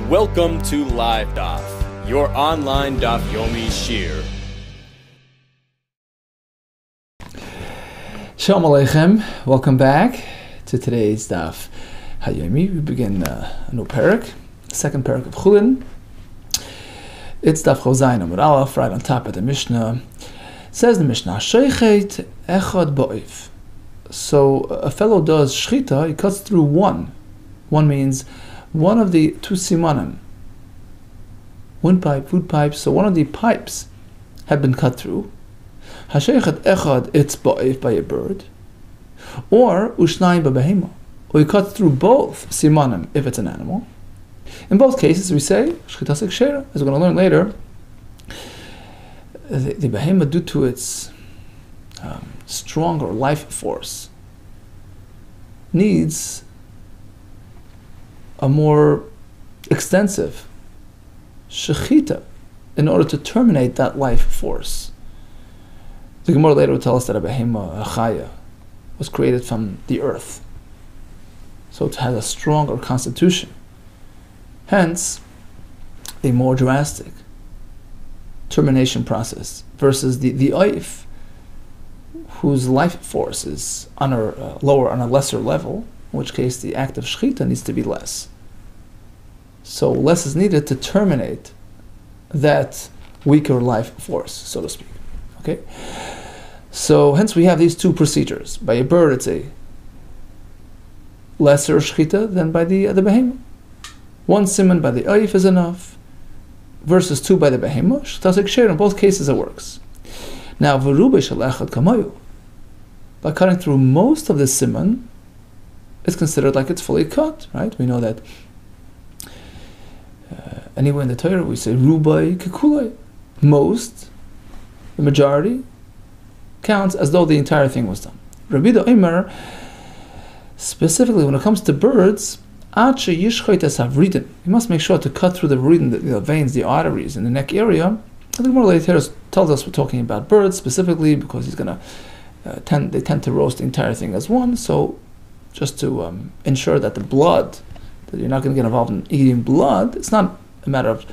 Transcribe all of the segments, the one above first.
Welcome to LiveDaf, your online Daf Yomi Shir. Shalom Aleichem, welcome back to today's Daf Hayomi. We begin a new parak, second parak of CHULLIN. It's Daf Chozayin Amud Aleph, right on top of the Mishnah. Says the Mishnah, Sheichet echad ba'if. So a fellow does shchita, he cuts through one. One means one of the two simanim. Windpipe, food pipes, so one of the pipes have been cut through. Hasheichet echad, it's ba'if, by a bird. Or ushnayim b'behema, or he cuts through both simanim if it's an animal. In both cases we say, shchita sekshera, as we're going to learn later, the behema, due to its stronger life force, needs a more extensive shechita in order to terminate that life force. The Gemara later will tell us that a behema, a chaya, was created from the earth, so it has a stronger constitution, hence a more drastic termination process versus the oif, whose life force is on a lower, on a lesser level, in which case the act of shechita needs to be less. So less is needed to terminate that weaker life force, so to speak. Okay? So hence we have these two procedures. By a bird it's a lesser shechita than by the behema. One siman by the oif is enough, versus two by the behema. Shechita sekshera, in both cases it works. Now v'rubei shel echad kamayu, by cutting through most of the siman, it's considered like it's fully cut, right? We know that anywhere in the Torah we say rubai kekulai, most, the majority, counts as though the entire thing was done. Rabbi Omer, specifically when it comes to birds, you must make sure to cut through the veins, the arteries in the neck area. I think more later tells us we're talking about birds specifically because he's going to they tend to roast the entire thing as one. So just to ensure that the blood, that you're not going to get involved in eating blood, it's not a matter of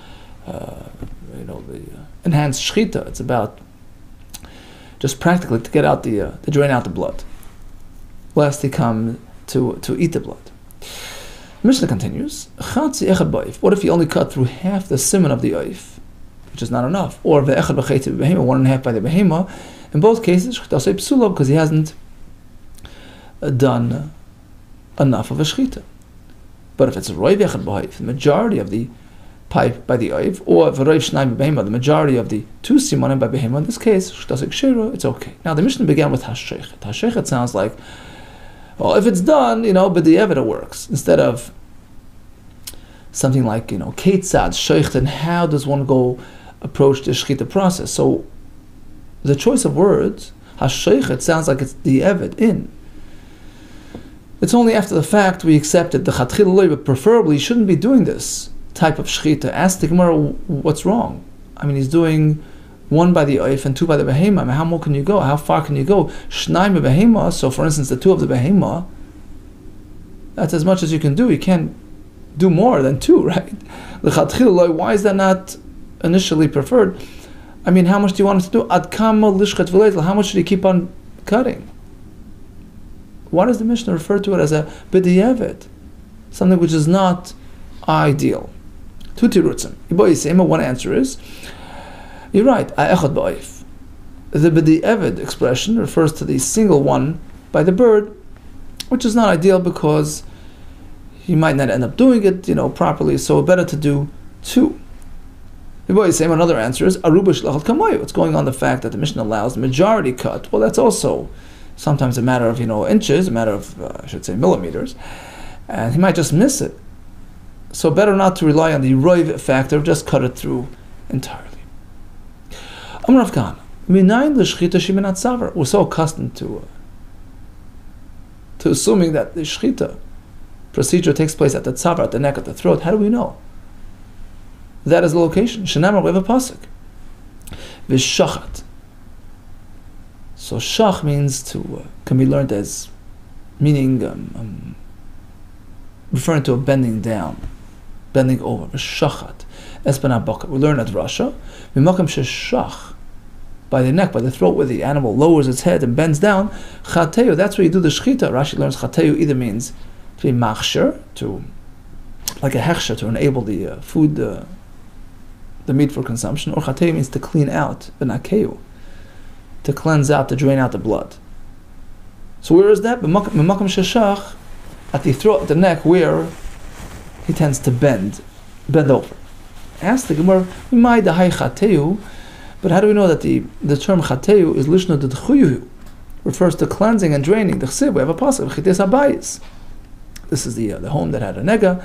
the enhanced shechita. It's about just practically to get out to drain out the blood, lest they come to eat the blood. Mishnah continues. What if you only cut through half the siman of the oif, which is not enough, or ve'echad b'cheti b'behema, 1.5 by the behema? In both cases, shechita say psula, because he hasn't done enough of a shechita. But if it's a roiv echad b'oif, the majority of the pipe by the oif, or v'roiv shnayim b'behema, the majority of the two simanim by behema, in this case, shechita say kshera, it's okay. Now the Mishnah began with hasheichet. Hasheichet sounds like, well, if it's done, b'di'evet it works, instead of something like, ketzad, sheicht, and how does one go approach the shechita process? So the choice of words, hasheichet, sounds like it's di'evet, in. It's only after the fact we accept it, the chatchil loy, but preferably you shouldn't be doing this type of shechita. Ask the Gemara what's wrong. I mean, he's doing one by the oif and two by the behema. I mean, how more can you go? How far can you go? Shnayim behema. So, for instance, the two of the behema, that's as much as you can do. You can't do more than two, right? Why is that not initially preferred? I mean, how much do you want us to do? Ad kama lishchat v'leitel. How much should he keep on cutting? Why does the Mishnah refer to it as a b'di'evet, something which is not ideal? Two tirutzim. One answer is, you're right, echad ba'oif. The b'di'evet expression refers to the single one by the bird, which is not ideal because he might not end up doing it, properly. So better to do two. Another answer is aruba shlachot kamayu. What's going on the fact that the Mishnah allows the majority cut? Well, that's also sometimes a matter of inches, a matter of I should say millimeters, and he might just miss it. So better not to rely on the roiv factor, just cut it through entirely. We're so accustomed to assuming that the shechita procedure takes place at the tzavar, at the neck, at the throat. How do we know? That is the location. Shenamar, we have a pasuk. V'shachat. So shach means can be learned as meaning referring to a bending down. bending over. V'shachat espanat baka. We learn at Russia. Mimakam sheshach, by the neck, by the throat, where the animal lowers its head and bends down. Chateu, that's where you do the shchita. Rashi learns chateu either means to be machsher, to like a hechsher, to enable the food, the meat for consumption, or chateu means to clean out, benakeu, to cleanse out, to drain out the blood. So where is that? Mimakam sheshach, at the throat, the neck, where he tends to bend over. Ask the Gemara, but how do we know that the term chateu is lishna d'chuyu, refers to cleansing and draining? The chsiv, we have a pasuk, chites habayis. This is the home that had a nega,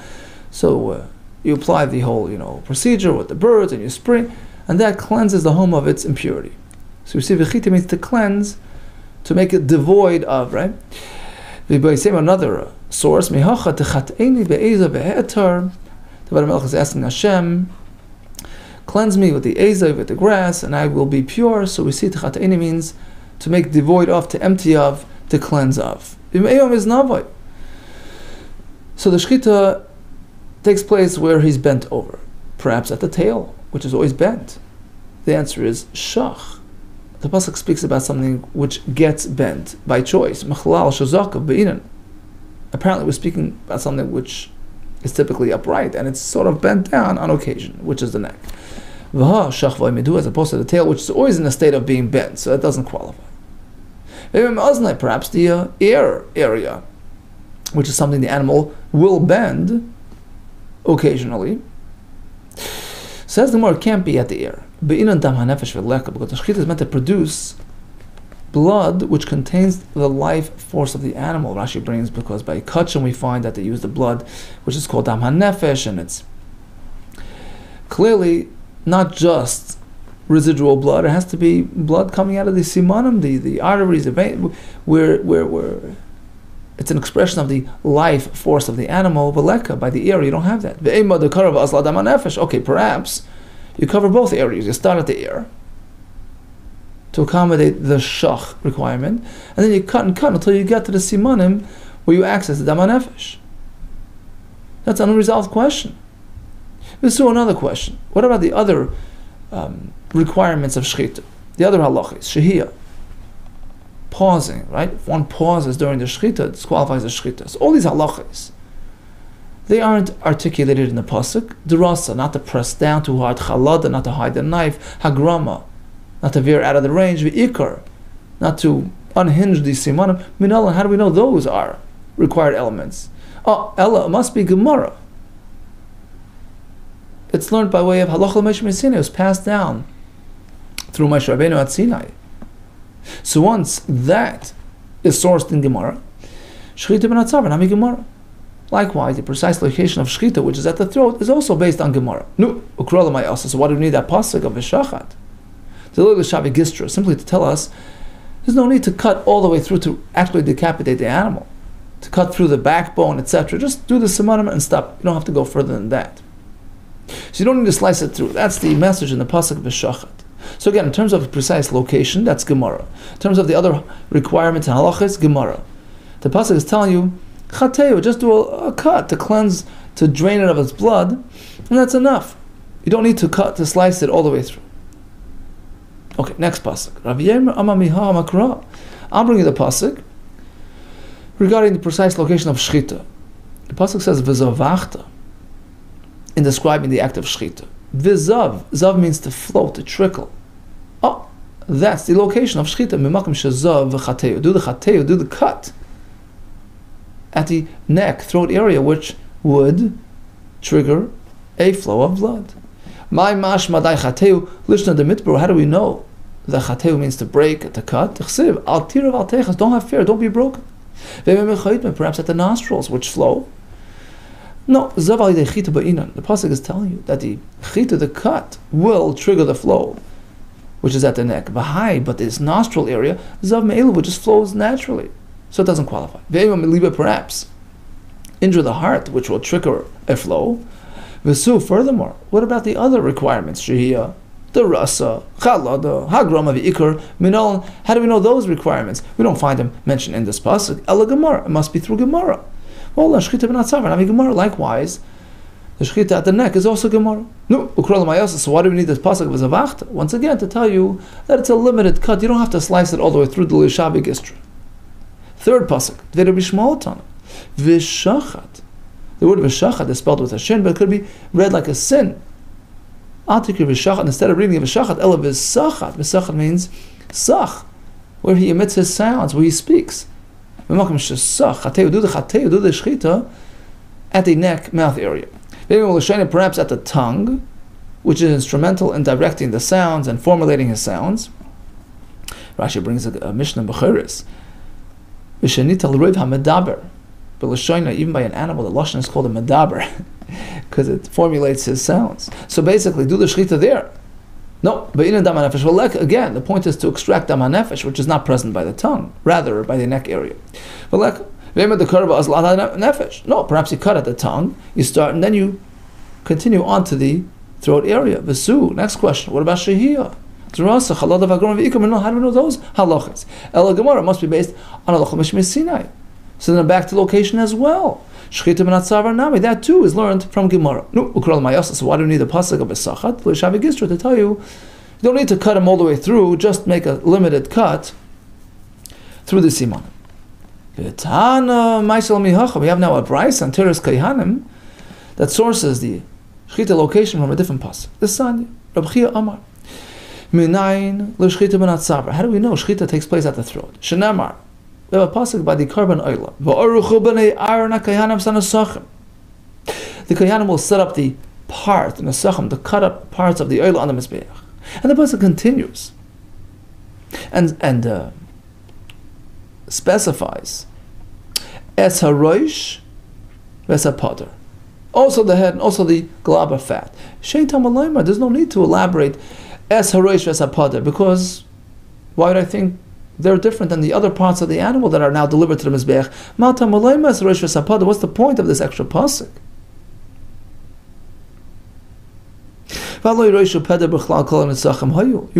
so you apply the whole procedure with the birds and you spray, and that cleanses the home of its impurity. So you see, v'chita means to cleanse, to make it devoid of, right? Another source, mehacha techateni be'eza ve'etar. The Melech is asking Hashem, cleanse me with the eza, with the grass, and I will be pure. So we see techateni means to make devoid of, to empty of, to cleanse of. So the shchita takes place where he's bent over, perhaps at the tail, which is always bent. The answer is shach. The pasuk speaks about something which gets bent by choice. Machlal shazakav be'inan. Apparently, we're speaking about something which is typically upright and it's sort of bent down on occasion, which is the neck. V'ha shach v'imidu, as opposed to the tail, which is always in a state of being bent, so that doesn't qualify. Perhaps the ear area, which is something the animal will bend occasionally. Says the more it can't be at the ear. Because the shchita is meant to produce blood which contains the life force of the animal. Rashi brings, because by kachim we find that they use the blood which is called dam hanefesh, and it's clearly not just residual blood. It has to be blood coming out of the simanim, the arteries, the vein, where it's an expression of the life force of the animal. Veleka, by the ear, you don't have that. Okay, perhaps you cover both areas. You start at the ear to accommodate the shach requirement, and then you cut and cut until you get to the simanim where you access the dam hanefesh. That's an unresolved question. Let's do another question. What about the other requirements of shchita? The other halachis, shehiyah, pausing, right? If one pauses during the shchita, it disqualifies the shchita. So all these halachis, they aren't articulated in the pasuk. Derasa, not to press down too hard. Chalada, not to hide the knife. Hagrama, not to veer out of the range. V'ikar, not to unhinge the simanim. Minala, how do we know those are required elements? Oh, Ella, it must be Gemara. It's learned by way of halacha Moshe Sinai. It was passed down through Moshe Rabbeinu at Sinai. So once that is sourced in Gemara, shchita b'natzav nami Gemara. Likewise, the precise location of shchita, which is at the throat, is also based on Gemara. No, ukrola may also. So why do we need that pasuk of v'shachat? The little shavi gistra, simply to tell us there's no need to cut all the way through to actually decapitate the animal, to cut through the backbone, etc. Just do the simanim and stop. You don't have to go further than that. So you don't need to slice it through. That's the message in the pasuk v'shachat. So again, in terms of precise location, that's Gemara. In terms of the other requirements and halachas, Gemara. The pasuk is telling you, chateu, just do a cut to cleanse, to drain it of its blood, and that's enough. You don't need to cut, to slice it all the way through. Okay, next pasuk. I'll bring you the pasuk regarding the precise location of shchita. The pasuk says v'zavachta, in describing the act of shchita. V'zav, zav means to flow, to trickle. Oh, that's the location of shchita. Mimakim shezav v'chateu. Do the chateu, do the cut at the neck, throat area, which would trigger a flow of blood. My mash madai chateu lishna de mitbur. How do we know that chateu means to break, to cut? T'chsiv al tirav al techas. Don't have fear. Don't be broken. Perhaps at the nostrils, which flow. No, zav al yidei chita ba'inan. The pasuk is telling you that the chita, the cut, will trigger the flow, which is at the neck. V'hai, but this nostril area, zav me'elu, which just flows naturally. So it doesn't qualify. Perhaps injure the heart, which will trigger a flow. V'su, furthermore, what about the other requirements? Shehiyah, the rasa, chalada, hagrama v'ikar, minol. How do we know those requirements? We don't find them mentioned in this pasuk. Ela Gemara. It must be through Gemara. Well, shchita b'natzav, Gemara. Likewise, The shechita at the neck is also Gemara. No, so why do we need this pasuk of Zavachta? Once again, to tell you that it's a limited cut. You don't have to slice it all the way through the Lishabi Gistra. Third pasuk, V'der b'shma'otan, v'shachat. The word v'shachat is spelled with a shin, but it could be read like a sin. Atikir v'shachat, instead of reading v'shachat, ela v'sachat. V'sachat means sach, where he emits his sounds, where he speaks. V'makom shesach, chateu, do the shechita at the neck, mouth area. Maybe we'll shine it perhaps at the tongue, which is instrumental in directing the sounds and formulating his sounds. Rashi brings a Mishnah in Bechiris. V'shenita l'roiv ha-medaber. But l'shoina, even by an animal, the lashon is called a medaber, because it formulates his sounds. So basically, do the shechita there. No, but in dam nefesh. Well, again, the point is to extract dam nefesh, which is not present by the tongue, rather by the neck area. But no, perhaps you cut at the tongue, you start, and then you continue on to the throat area. Vesu. Next question. What about shehiyah? How do we know those halachas? El Gemara must be based on halacha mishmei Sinai. So then back to location as well. Shechita b'natzavar nami. That too is learned from Gemara. No, ukral mayasa. So why do we need the pasuk of Besachat? L'shavi Gistra to tell you don't need to cut him all the way through. Just make a limited cut through the siman. We have now a brayso on Teres Kayhanim that sources the shechita location from a different pasuk. The Sanya, Reb Chia Amar. Minayin l'shechita b'natzavar. How do we know shechita takes place at the throat? Shenamar. We have a pasuk by the Karban Oila. The Kayhanim will set up the part in the Sachem, the cut up parts of the Oila on the Mizbeach. And the pasuk continues and specifies es haroish ves hapader, also the head and also the glaba fat. There's no need to elaborate es haroish ves hapader, because why would I think they're different than the other parts of the animal that are now delivered to the mizbeach? What's the point of this extra pasuk? You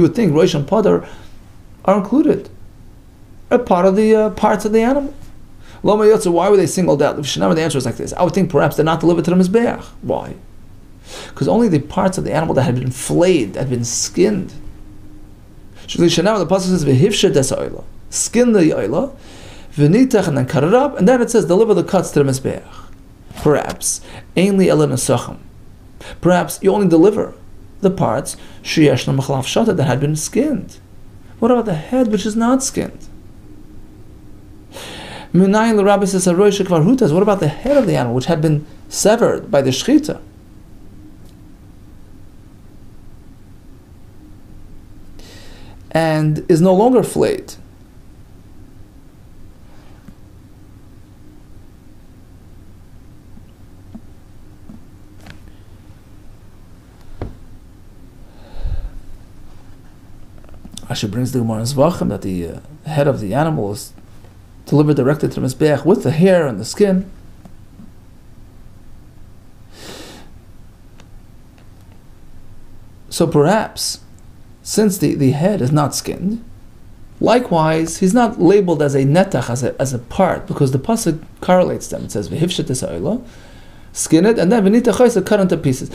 would think roish and pader are included, a part of the parts of the animal. Why were they singled out? The answer is like this. I would think perhaps they're not delivered to the mizbeach. Why? Because only the parts of the animal that had been flayed, that had been skinned. The pasuk says v'hifshet es ha'oila, skin the oila, v'nitach, and then cut it up, and then it says deliver the cuts to the mizbeach. Perhaps ainly ela nesachim. Perhaps you only deliver the parts sheyesh l'machlaf shata that had been skinned. What about the head which is not skinned? What about the head of the animal which had been severed by the shechita? And is no longer flayed? Rashi brings the Gemara in Zvachim that the head of the animal is delivered directly to the mizbeach with the hair and the skin. So perhaps, since the head is not skinned, likewise, he's not labeled as a netach, as a part, because the pasuk correlates them. It says, v'hifshet es ha'oila, skin it, and then v'nitach cut into pieces,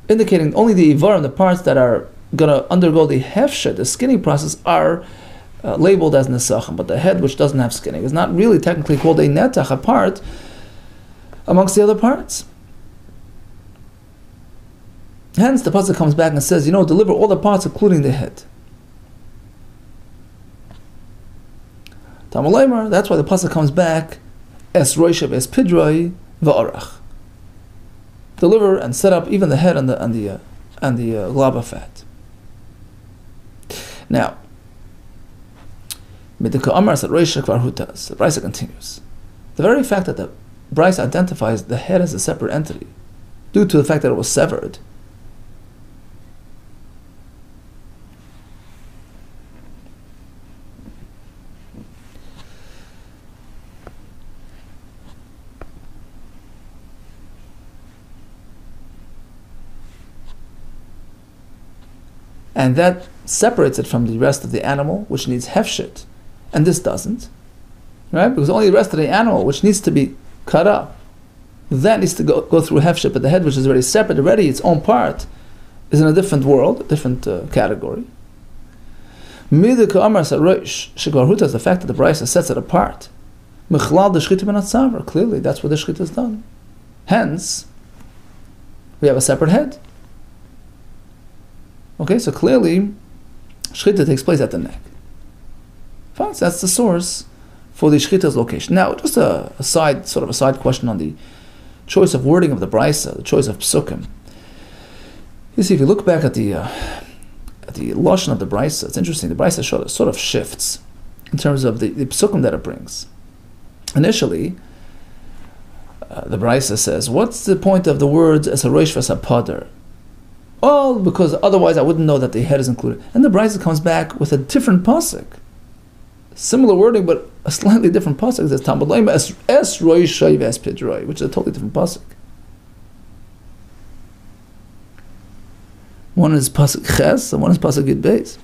indicating only the ivar and the parts that are going to undergo the hefshet, the skinning process, are labeled as nesachim, but the head which doesn't have skinning is not really technically called a netach, a part amongst the other parts. Hence the pasuk comes back and says, deliver all the parts including the head. Talmud Lemar, that's why the pasuk comes back, es roishav es pidroi va'arach. Deliver and set up even the head and the glaba fat. Now, Midika Amar said Roisha Kvar Hutas. The Brisa continues. The very fact that the Brisa identifies the head as a separate entity, due to the fact that it was severed, and that separates it from the rest of the animal, which needs hefshet, and this doesn't, right? Because only the rest of the animal, which needs to be cut up, that needs to go through hefsheh, but the head, which is already separate, already its own part, is in a different world, a different category. Midika Amar Sarosh Shigarhuta is the fact that the Brisa sets it apart. Michlal the Shchita ben Atzavar. Clearly, that's where the Shchita is done. Hence, we have a separate head. Okay, so clearly, Shchita takes place at the neck. Fine, so that's the source for the Shchita's location. Now, just a side question on the choice of wording of the Brisa, the choice of psukim. You see, if you look back at the lashon of the Brisa, it's interesting. The Brisa sort of shifts in terms of the psukim that it brings. Initially, the Brisa says, "What's the point of the words as a rosh v'sapader?" Oh, because otherwise I wouldn't know that the head is included. And the Brisa comes back with a different pasuk, similar wording but a slightly different pasuk. It says Talmud es rosh es pidroi, which is a totally different pasuk. One is pasuk ches and one is pasuk gid beis.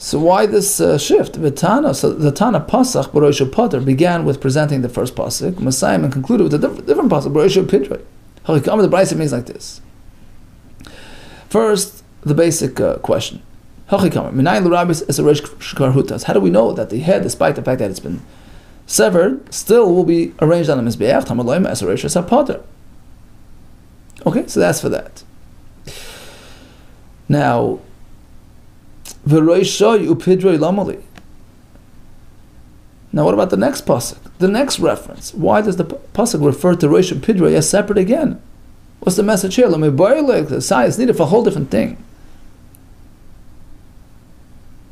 So why this shift? So the Tana pasach b'rosh pater began with presenting the first pasuk, Messiah, and concluded with a different pasuk b'rosh pidroi. Harikam, the Brisa means like this. First, the basic question. How do we know that the head, despite the fact that it's been severed, still will be arranged on the Mizbeach? Okay, so that's for that. Now, now what about the next pasuk? The next reference. Why does the pasuk refer to Rosh Pidroi as separate again? What's the message here? The science needed for a whole different thing.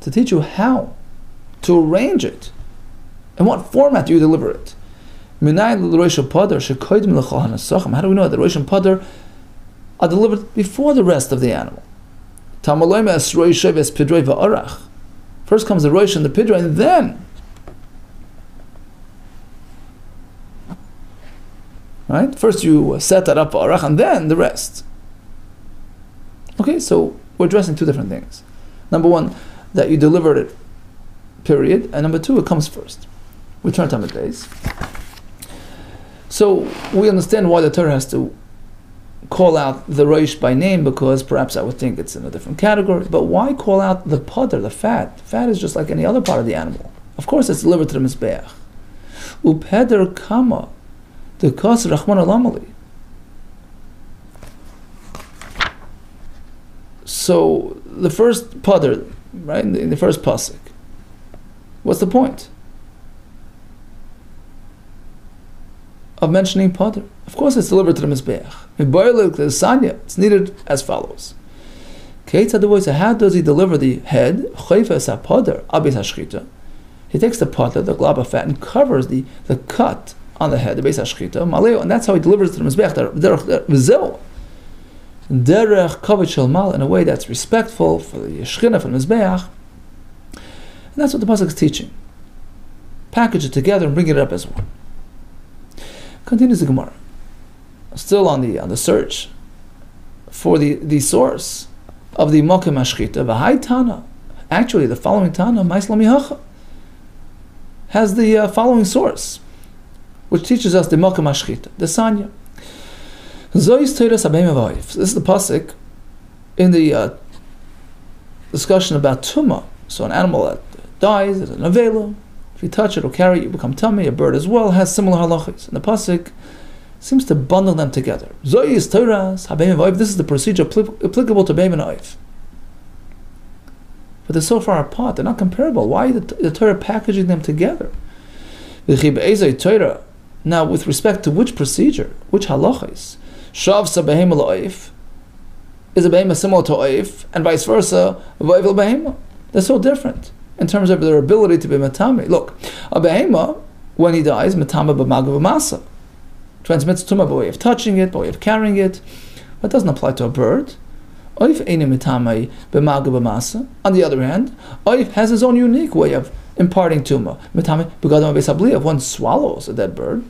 To teach you how to arrange it. In what format do you deliver it? How do we know that the Rosh and Padar are delivered before the rest of the animal? First comes the Rosh and the Pidroi, and then, right? First you set that up for Arach, and then the rest. Okay, so we're addressing two different things. Number one, that you delivered it, period. And number two, it comes first. We turn to days. So we understand why the Torah has to call out the Rosh by name, because perhaps I would think it's in a different category. But why call out the Padar, the fat? Fat is just like any other part of the animal. Of course, it's delivered to the Mizbeach. Upeder kama, the Kos Rachman Alamali. So the first Padar, right, in the first pasuk, what's the point of mentioning Padar? Of course, it's delivered to the Mizbeach. It's needed as follows. How does he deliver the head? He takes the Padar, the glob of fat, and covers the cut on the head, the beis hashchita, and that's how he delivers it to the Mizbeach. Derech kavod shel mal, in a way that's respectful for the Shechina, for the Mizbeach. And that's what the pasuk is teaching. Package it together and bring it up as one. Continues the Gemara. Still on the search for the source of the Mokem Hashchita, V'hai Tana. Actually, the following Tana, Ma'islam Yahacha, has the following source, which teaches us the Mokem Hashchita, the Sanya. This is the pasuk in the discussion about tumah. So an animal that dies is an avela. If you touch it or carry it, you become tummy. A bird as well has similar halachas. And the pasuk seems to bundle them together. This is the procedure applicable to beim and oif. But they're so far apart; they're not comparable. Why the Torah packaging them together? Now, with respect to which procedure, which halachas? Shavsa behema la'oif is a behema similar to oif, and vice versa, v'oivel behema. They're so different in terms of their ability to be matame. Look, a behema, when he dies, matame b'magav b'masa, transmits tumah by way of touching it, by way of carrying it. That doesn't apply to a bird. Oif eini matame b'magav b'masa. On the other hand, oif has his own unique way of imparting tumah. Matame b'gadam b'sabli. If one swallows a dead bird,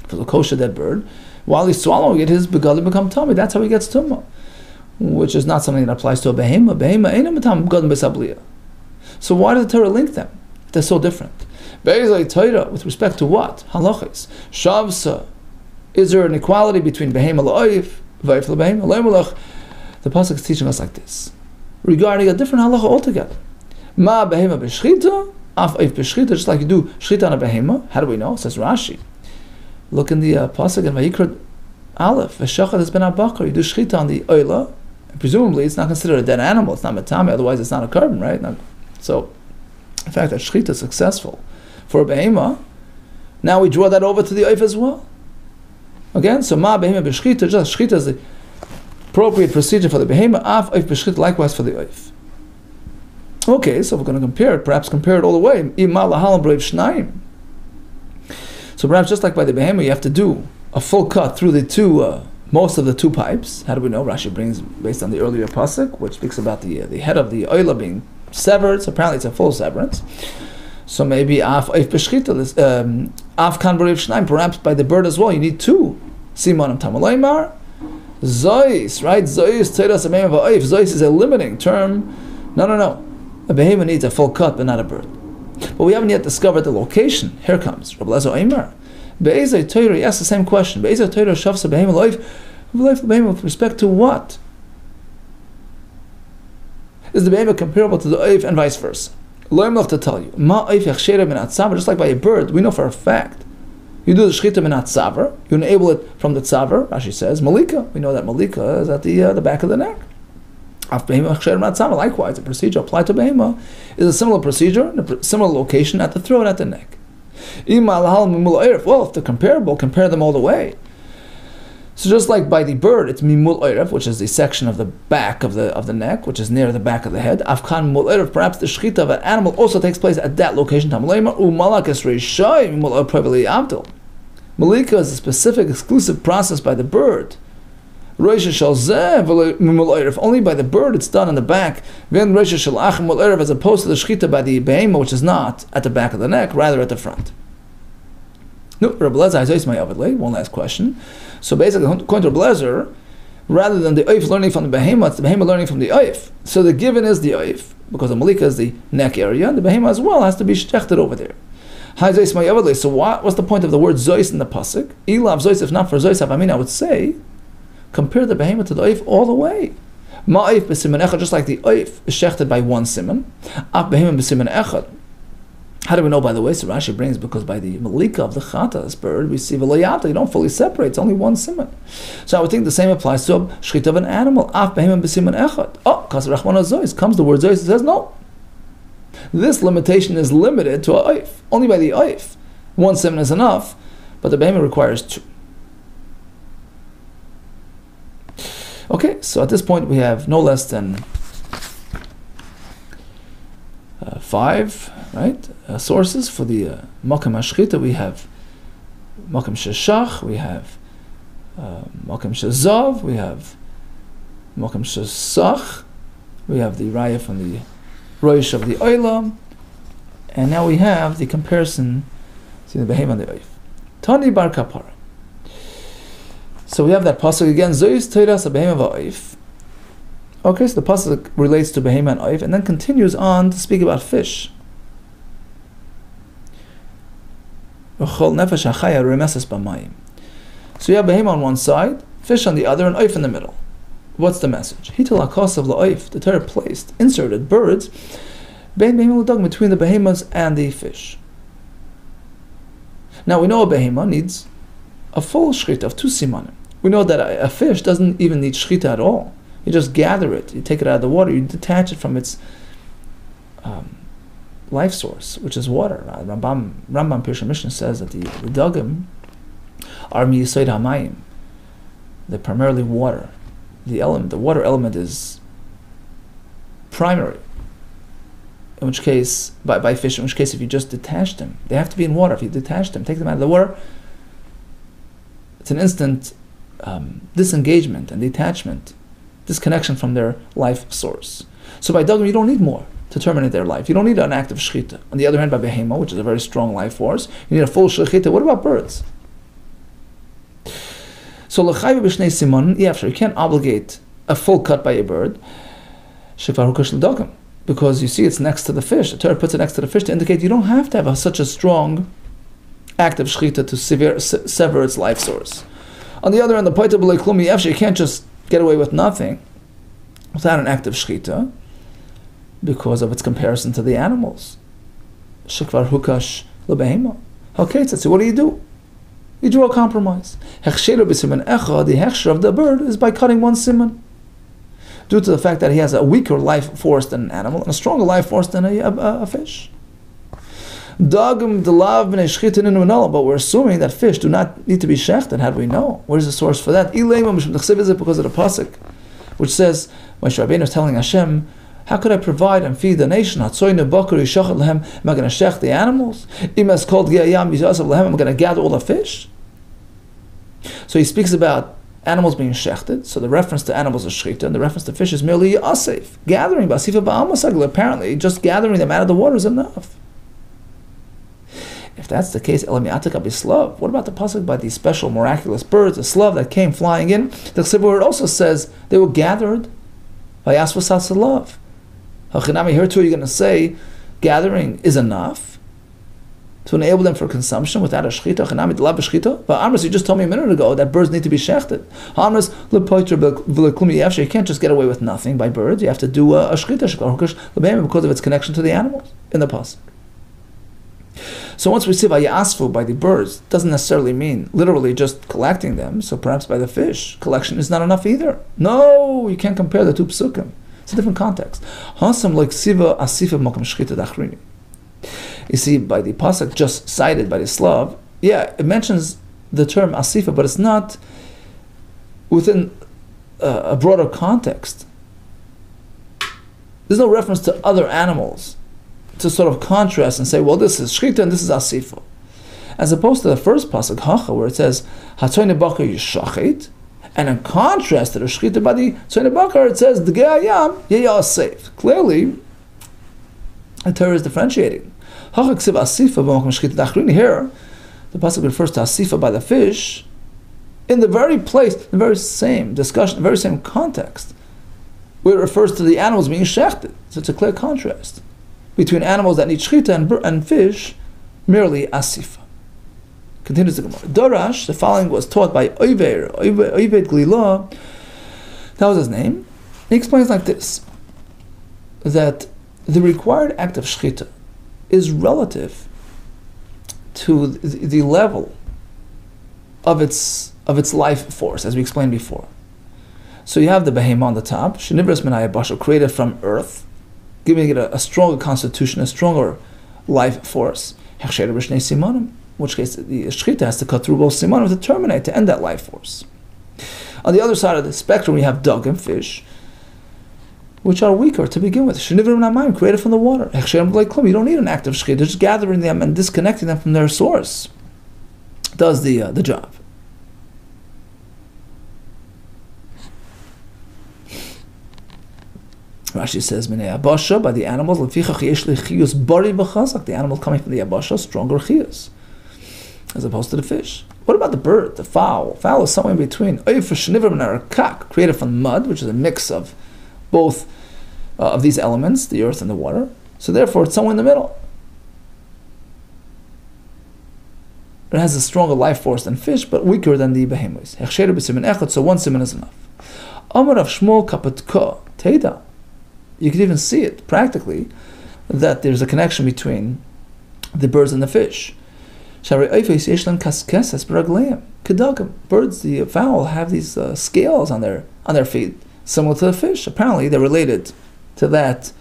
for the kosher dead bird, while he's swallowing it, his begadim become tummy. That's how he gets tumah, which is not something that applies to a behema. Behema ain't a matam begadim besabliya. So why does the Torah link them? They're so different. Be'ezai Torah with respect to what halachas? Shavsa Is there an equality between behema la'oif, v'oif l'behema? Lo'im. The pasuk is teaching us like this, regarding a different halacha altogether. Ma behema b'shchita, af oif b'shchita, just like you do shchita on a behema. How do we know? Says Rashi. Look in the pasuk in Vayikra Aleph. V'shachat has been abakar. You do shchita on the oila, and presumably it's not considered a dead animal. It's not metame, otherwise it's not a carbon, right? So, the fact that shchita is successful for a behema, now we draw that over to the oif as well. Again, so ma behema b'shchita, just shchita is the appropriate procedure for the behema, af oif b'shchita, likewise for the oif. Okay, so we're going to compare it, perhaps compare it all the way. So perhaps just like by the behema, you have to do a full cut through the two, most of the two pipes. How do we know? Rashi brings, based on the earlier pasuk, which speaks about the head of the oila being severed, so apparently it's a full severance. So maybe af oif b'shchita, af kan b'reiv shnayim, perhaps by the bird as well, you need two. Simanim tamalaymar. Zois, right? Zois, teiras amem va'oif. Zois is a limiting term. No. A behemoth needs a full cut, but not a bird. But we haven't yet discovered the location. Here comes Rabbi Lezer Omer. Be'ezay Torah, he asks the same question. Be'ezay Torah shavsa behemoth loif. With respect to what? Is the behemoth comparable to the oif and vice versa? Loim love to tell you. Ma oif yachshera min atzaver, just like by a bird, we know for a fact. You do the shchita min atzaver, you enable it from the tzaver, Rashi says, malika. We know that malika is at the back of the neck. Likewise, the procedure applied to behema is a similar procedure, in a similar location at the throat, at the neck. Well, if they're comparable, compare them all the way. So just like by the bird, it's mimul oiref, which is the section of the back of the neck, which is near the back of the head. Afkan mimul oiref, perhaps the shchita of an animal also takes place at that location. Malika is a specific, exclusive process by the bird. Only by the bird it's done on the back. As opposed to the shchita by the behema, which is not at the back of the neck, rather at the front. One last question. So basically, according to Rabbi Lezer, rather than the oif learning from the behema, it's the behema learning from the oif. So the given is the oif, because the malika is the neck area, and the behema as well has to be shechted over there. So what's the point of the word zois in the pasuk? Ilav zois, if not for zois, I would say, compare the behemoth to the oif all the way. Ma'oif b'siman echad, just like the oif is shechted by one siman. Af behemoth b'siman echad. How do we know, by the way? So Rashi brings, because by the malika of the chatas bird, we see v'layata, you don't fully separate, it's only one siman. So I would think the same applies to a shchita of an animal. Af behemoth b'siman echad. Oh, because Rachmana zois, comes the word zois, it says no. This limitation is limited to a oif. Only by the oif. One siman is enough, but the behemoth requires two. Okay, so at this point we have no less than 5, right, sources for the makam hashchita. We have makam sheshach, we have makam shezav, we have makam shesach, we have the raya from the roish of the oilam, and now we have the comparison between the behema and the oif. Tani bar kapara. So we have that pasuk again, Zois Teiras Behema va'oif. Okay, so the pasuk relates to behema and oif, and then continues on to speak about fish. So you have behema on one side, fish on the other, and oif in the middle. What's the message? Hital hakos of la'oif, the Torah placed, inserted birds, between the behemas and the fish. Now we know a behema needs a full shchita of 2 simanim. We know that a fish doesn't even need shchita at all. You just gather it, you take it out of the water, you detach it from its life source, which is water. Rambam Pirsha Mishnah says that the dagim are miyisoid hamayim. They're primarily water. The water element is primary. In which case, by fish, in which case if you just detach them, they have to be in water. If you detach them, take them out of the water, it's an instant disengagement and detachment, disconnection from their life source. So by dagim, you don't need more to terminate their life. You don't need an act of shechita. On the other hand, by behema, which is a very strong life force, you need a full shechita. What about birds? So l'chayv b'shnei simon, you can't obligate a full cut by a bird, shefar hukash l'dagim, because you see it's next to the fish. The Torah puts it next to the fish to indicate you don't have to have such a strong act of shechita to sever its life source. On the other hand, the paita b'lei klum yefshe, you can't just get away with nothing without an act of shchita because of its comparison to the animals. Shekvar hukash lebehema. Okay, so what do? You draw a compromise. Hechsheru b'siman echad, the hechsher of the bird is by cutting one siman, due to the fact that he has a weaker life force than an animal and a stronger life force than a fish. Dagim delav b'nei shchitin in unala, but we're assuming that fish do not need to be shechted. How do we know? Where's the source for that? Is it because of the pasuk, which says, when Rabbeinu is telling Hashem, how could I provide and feed the nation? Am I going to shech the animals? Am I going to gather all the fish? So he speaks about animals being shechted. So the reference to animals is shechita, and the reference to fish is merely asif, gathering. Apparently, just gathering them out of the water is enough. If that's the case, what about the pasuk by these special miraculous birds, the slav that came flying in? The Chsibur also says they were gathered by Asvasas love. Here too, you're going to say gathering is enough to enable them for consumption without a shechita. But Amras, you just told me a minute ago that birds need to be shechted. Amras, you can't just get away with nothing by birds. You have to do a shechita because of its connection to the animals in the pasuk. So once we see vayasfu by the birds, doesn't necessarily mean literally just collecting them. So perhaps by the fish, collection is not enough either. No, you can't compare the two psukim. It's a different context. You see, by the pasuk just cited by the Slav, it mentions the term asifa, but it's not within a broader context. There's no reference to other animals to sort of contrast and say, well, this is shchita and this is asifa. As opposed to the first pasuk, hacha, where it says, hatzoyne bakar yishachet, and in contrast to the shchita by the tzoyne bakar, it says, d'ge'ayam yeya asif. Clearly, the Torah is differentiating. Hacha ksiv asifa b'makom shchita dachrini. Here, the pasuk refers to asifa by the fish in the very place, the very same discussion, the very same context, where it refers to the animals being shechted. So it's a clear contrast between animals that need shchita and fish, merely asifa. Continues the Gemara. Dorash, the following was taught by Oved Glila. That was his name. He explains like this, that the required act of shchita is relative to the level of its life force, as we explained before. So you have the behema on the top, shenivras minaya basho, created from earth, giving it a stronger constitution, a stronger life force. In which case the shchita has to cut through both simanim to terminate, to end that life force. On the other side of the spectrum, we have dug and fish, which are weaker to begin with. Created from the water. You don't need an act of shchita, just gathering them and disconnecting them from their source does the job. Rashi says, "Minei abasha," by the animals. The animals coming from the abasha, stronger chiyus, as opposed to the fish. What about the bird, the fowl? Fowl is somewhere in between. Created from mud, which is a mix of both of these elements, the earth and the water. So therefore, it's somewhere in the middle. It has a stronger life force than fish, but weaker than the behemoths. So one siman is enough. Amar of Shmuel kapatka teida. You can even see it practically, that there's a connection between the birds and the fish. Birds, the fowl, have these scales on their feet, similar to the fish. Apparently, they're related to that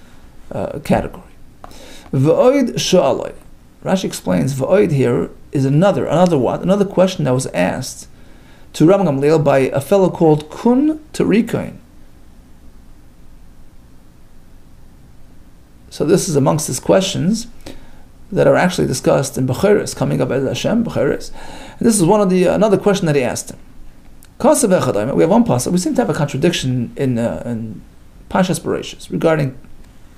category. Rashi explains, v'oid here is another question that was asked to Rabbi Gamliel by a fellow called Kun Tarikain. So this is amongst his questions that are actually discussed in Bechiris, coming up as Hashem, Bechiris. And this is another question that he asked him. We have one pasuk. We seem to have a contradiction in Parshas Bereshis regarding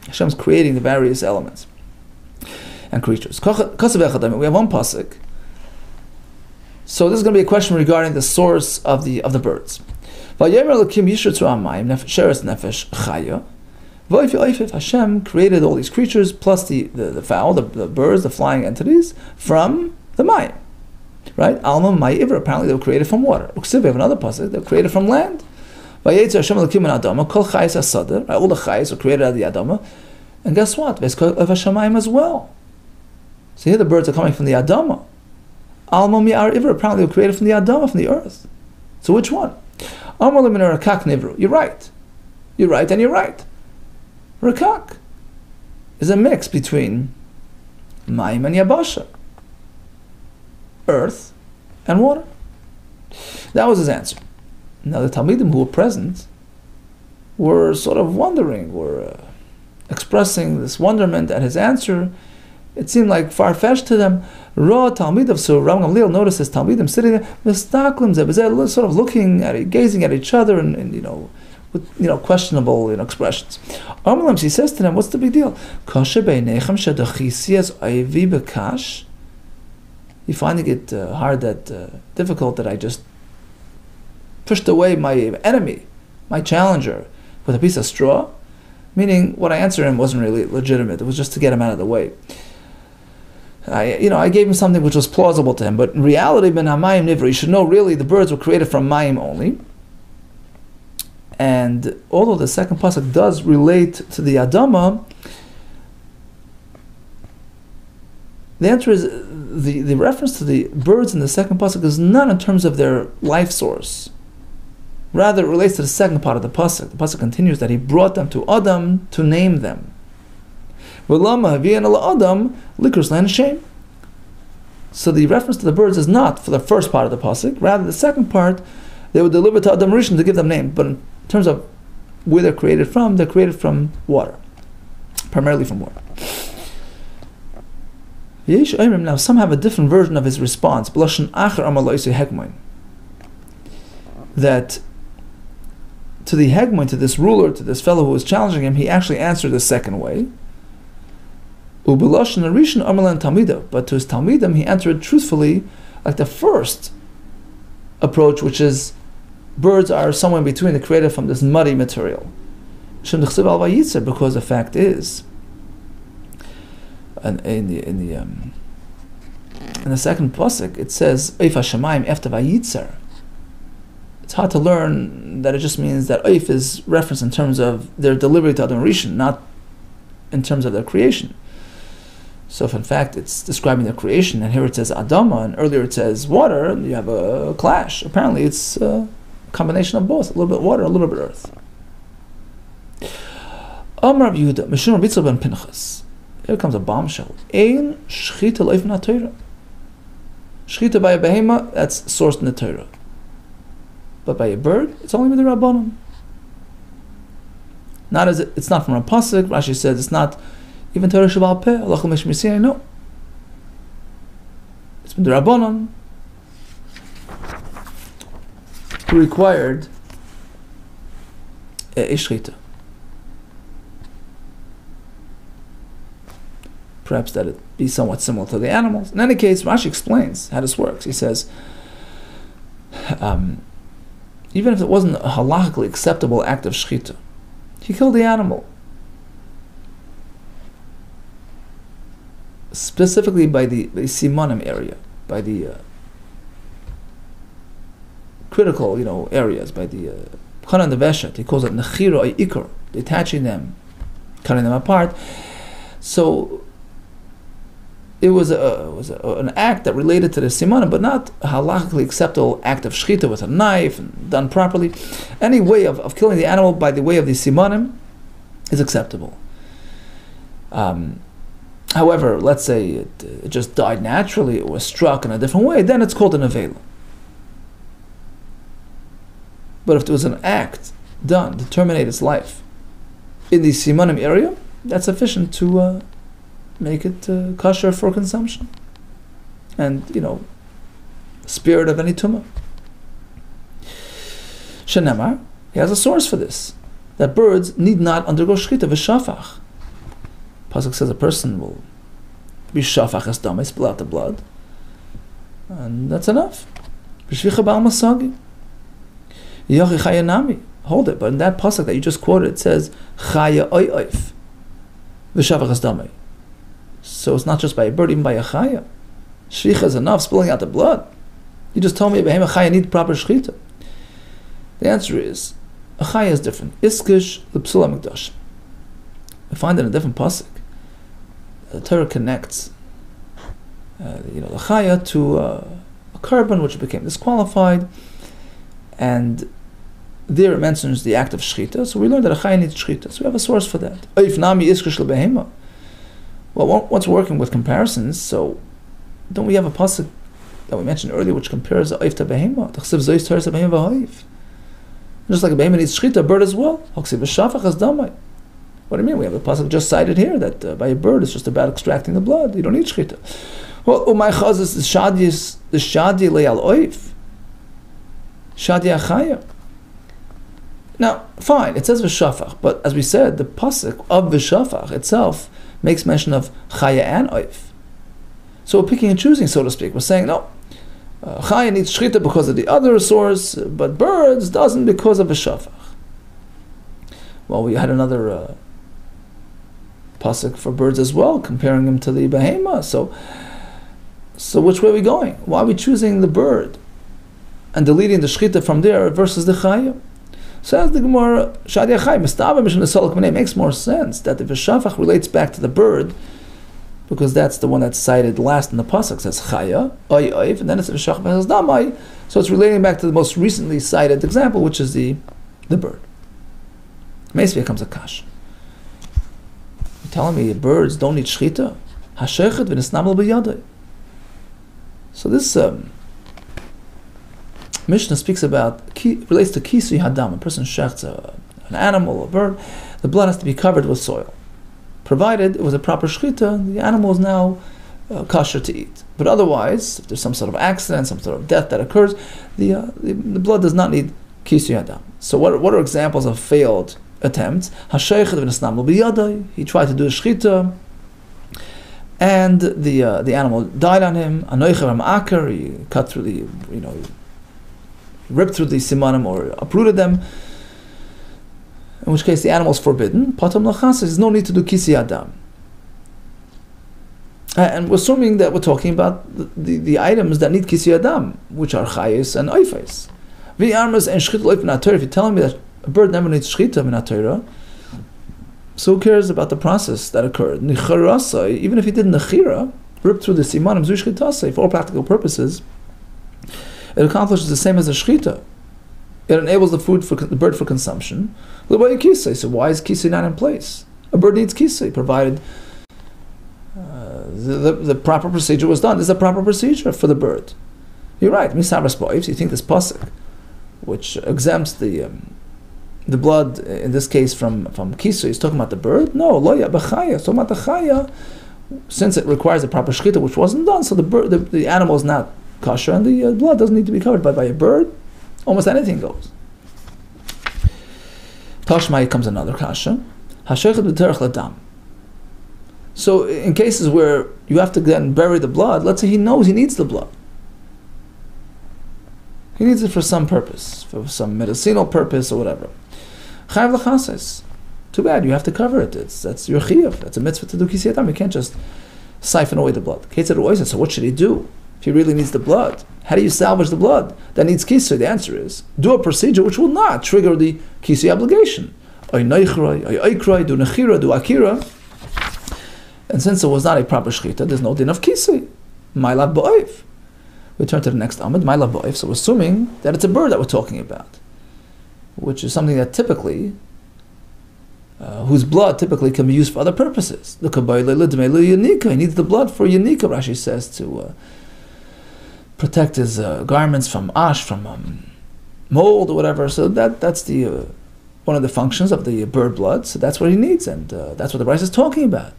Hashem's creating the various elements and creatures. We have one pasuk. So this is going to be a question regarding the source of the birds. Hashem created all these creatures plus the fowl, the birds, the flying entities from the mayim. Right? Alma Mai Ivra, apparently they were created from water. Uksiv, we have another pasuk, they were created from land. Vayetzer Hashem Elokim min Adama, Kol Chayis HaSader, all the Chayis were created out of the Adama. And guess what? Veskol Ev HaShamayim as well. So here the birds are coming from the Adama. Alma Mi'ar Ivra, apparently they were created from the Adama, from the earth. So which one? Amar Min Rakak Nivru. You're right. You're right and you're right. Rakak is a mix between Mayim and Yabasha. Earth and water. That was his answer. Now the Talmidim who were present were sort of wondering, were expressing this wonderment at his answer. It seemed like far-fetched to them. Ra Talmidim, so Ram Gamliel notices Talmidim sitting there, sort of looking at it, gazing at each other, and with questionable expressions. Amalim, he says to them, "What's the big deal? Kosher beinechem shadachisi as ayvi bekash." You finding it hard, difficult that I just pushed away my enemy, my challenger, with a piece of straw? Meaning, what I answered him wasn't really legitimate. It was just to get him out of the way. I gave him something which was plausible to him, but in reality, ben hamayim nivra, you should know really the birds were created from mayim only. And although the second pasuk does relate to the Adama, the answer is the reference to the birds in the second pasuk is not in terms of their life source. Rather, it relates to the second part of the pasuk. The pasuk continues that he brought them to Adam to name them. So the reference to the birds is not for the first part of the pasuk. Rather, the second part, they were delivered to Adam Rishon to give them name. But in terms of where they're created from water, primarily from water. Now, some have a different version of his response. That to the hegmon, to this ruler, to this fellow who was challenging him, he actually answered the second way. But to his talmidim, he answered truthfully, like the first approach, which is birds are somewhere in between, they're created from this muddy material. Because the fact is, in the second pasuk, it says Oif Hashamayim after Vayitzer. It's hard to learn that it just means that Oif is referenced in terms of their delivery to Adam Rishon, not in terms of their creation. So if in fact it's describing their creation, and here it says Adama, and earlier it says water, you have a clash. Apparently it's a combination of both, a little bit water, a little bit earth. Amar Rabbi Yehuda, Mishum Rabbi ben Pinchas. Here comes a bombshell. Ein shchita leif na Torah. Shchita by a behema, that's sourced in the Torah. But by a bird, it's only with the Rabbanon. It's not from a pasuk. Rashi says it's not even Torah Shabbat Peh, Allah Mish Messiah, no. It's been the Rabbanon who required a shchita. Perhaps that it be somewhat similar to the animals. In any case, Rashi explains how this works. He says, even if it wasn't a halakhically acceptable act of shchita, he killed the animal. Specifically by the simanim area, by the critical, areas, by the chanan the veshet. He calls it nechira ikar, detaching them, cutting them apart. So it was an act that related to the simanim, but not a halakhically acceptable act of shchita with a knife and done properly. Any way of killing the animal by the way of the simanim is acceptable. However, let's say it just died naturally, it was struck in a different way, then it's called an avela. But if there was an act done to terminate its life in the simanim area, that's sufficient to make it kosher for consumption. And, spirit of any tumah. Shenemar, he has a source for this, that birds need not undergo shchita v'shafach. Pasuk says a person will be shafach es dam, spill out the blood, and that's enough. B'shvicha ba'al masagi. Yochi chaya nami. Hold it, but in that pasuk that you just quoted, it says chaya oy oif v'shafach es dam. So it's not just by a bird, even by a chaya. Shvicha is enough, spilling out the blood. You just told me a behema chaya need proper shechita. The answer is, a chaya is different. Iskish l'psula mikdash. We find in a different pasuk. The Torah connects, the chaya to a carbon which became disqualified, and there it mentions the act of shechita. So we learned that a chaya needs shechita. So we have a source for that. If nami iskish l'behema. Well, once we're working with comparisons, so don't we have a pasuk that we mentioned earlier which compares a oif to behema? Just like a behema needs shechita, a bird as well. What do you mean? We have a pasuk just cited here that by a bird it's just about extracting the blood. You don't need shechita. Well, umay chazis the shadi le'al oif. Shadi achaya. Now, fine, it says v'shafach, but as we said, the pasuk of v'shafach itself makes mention of chaya and oif. So we're picking and choosing, so to speak. We're saying, no, chaya needs shechita because of the other source, but birds doesn't because of v'shafach. Well, we had another pasuk for birds as well, comparing them to the behema. So which way are we going? Why are we choosing the bird and deleting the shechita from there versus the chaya? Says the Gemara, Shadi Achai, Mistava Mishum Nesalak Menei, makes more sense that the V'shafach relates back to the bird, because that's the one that's cited last in the pasuk. It says Chaya, Oy Oif, and then it's V'shafach V'hez Damai, so it's relating back to the most recently cited example, which is the bird. Maybe comes a kash. You're telling me birds don't need shechita? Hashechet v'nisnamel b'yadai. So this Mishnah speaks about, relates to kisui hadam. A person shechts an animal, a bird, the blood has to be covered with soil. Provided it was a proper shechita, the animal is now kosher to eat. But otherwise, if there's some sort of accident, some sort of death that occurs, the blood does not need kisui hadam. So what are examples of failed attempts? Hashaychet v'nisnamel b'yadai. He tried to do a shechita, and the animal died on him. Anoicher ha'ma'aker. He cut through the, ripped through the simanim or uprooted them, in which case the animal is forbidden. Patam lachas, there's no need to do kisi adam. And we're assuming that we're talking about the items that need kisi adam, which are chayis and oifais. V'yarmas and shchit loif minat-torah. If you're telling me that a bird never needs shchita minat-torah, so who cares about the process that occurred? Nicharasai, even if he did nechira, ripped through the simanim, zushchitasai, for all practical purposes, it accomplishes the same as a shechita. It enables the bird for consumption. So why is kisei not in place? A bird needs kisei, provided the proper procedure was done. This is a proper procedure for the bird. You're right. Misavras ba'if. You think this pasuk, which exempts the blood in this case from kisei, is talking about the bird? No, loya b'chaya. It's talking about the chaya, since it requires a proper shechita, which wasn't done. So the animal is not kosher, and the blood doesn't need to be covered by a bird. Almost anything goes. Tashmai comes another kasha. Hashechet b'terech ladam. So in cases where you have to then bury the blood, let's say he knows he needs the blood. He needs it for some purpose, for some medicinal purpose or whatever. Chayav l'chases. Too bad, you have to cover it. That's your chiyuv. That's a mitzvah to do kisei adam. You can't just siphon away the blood. So what should he do? If he really needs the blood, how do you salvage the blood that needs kisei? The answer is, do a procedure which will not trigger the kisei obligation. Do nechira, do akira. And since it was not a proper shechita, there's no din of kisei. Ma'alav ba'oif. We turn to the next amud, ma'alav ba'oif. So we're assuming that it's a bird that we're talking about, which is something that typically, whose blood typically can be used for other purposes. He needs the blood for yanika, Rashi says, to protect his garments from ash, from mold or whatever. So that's the one of the functions of the bird blood. So that's what he needs, and that's what the Brisa is talking about.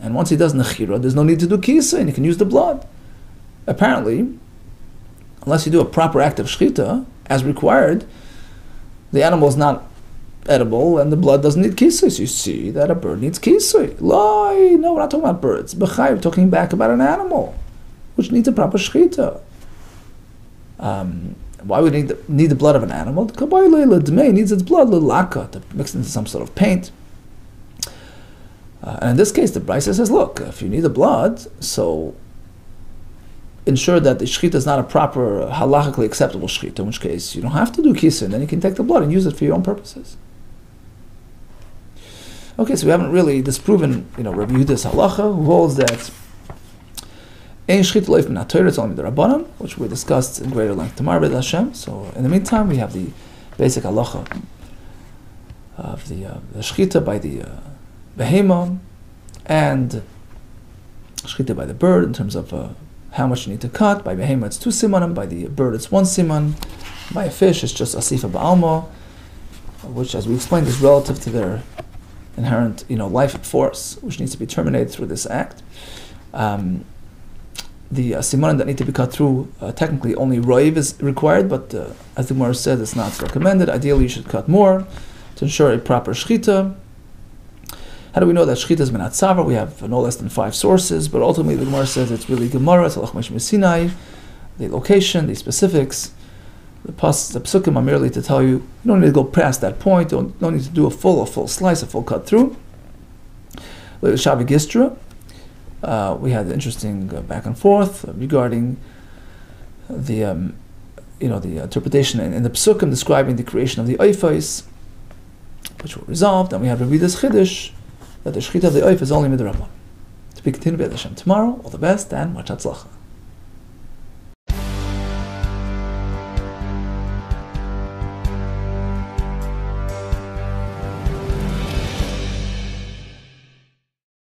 And once he does nechira, there's no need to do kisei, and he can use the blood. Apparently, unless you do a proper act of shechita as required, the animal is not edible, and the blood doesn't need kisei. So you see that a bird needs kisei. Lie, no, we're not talking about birds. B'chai, we're talking back about an animal which needs a proper shechita. Why would we need the blood of an animal? The kabbalah needs its blood, laka, to mix into some sort of paint. And in this case, the Brisa says, look, if you need the blood, so ensure that the shechita is not a proper halachically acceptable shechita, in which case you don't have to do kisa, and then you can take the blood and use it for your own purposes. Okay, so we haven't really disproven, Rabbi Yehuda's halacha, who holds that ein shechita loif min ha-Torah, it's only the Rabbanan, which we discussed in greater length tomorrow, B'ez Hashem. So in the meantime, we have the basic halacha of the shechita by the behema and shechita by the bird in terms of how much you need to cut. By behema it's 2 simanim, by the bird it's 1 siman, by a fish it's just asifa ba'alma, which, as we explained, is relative to their inherent life force, which needs to be terminated through this act. The simanim that need to be cut through, technically only roiv is required, but as the Gemara says, it's not recommended. Ideally you should cut more to ensure a proper shechita. How do we know that shechita is min ha-tzavar? We have no less than 5 sources, but ultimately the Gemara says it's really Gemara, it's halach mishmei Sinai, the location, the specifics. The psukim are merely to tell you don't need to go past that point, don't need to do a full slice, a full cut through. With Shavi Gistra, we had an interesting back and forth regarding the the interpretation in the psukim describing the creation of the oifos, which were resolved, and we had Rabbi Yehuda's chiddush that the shechita of the oif is only midrabban. To be continued by Hashem tomorrow. All the best and much hatzlacha.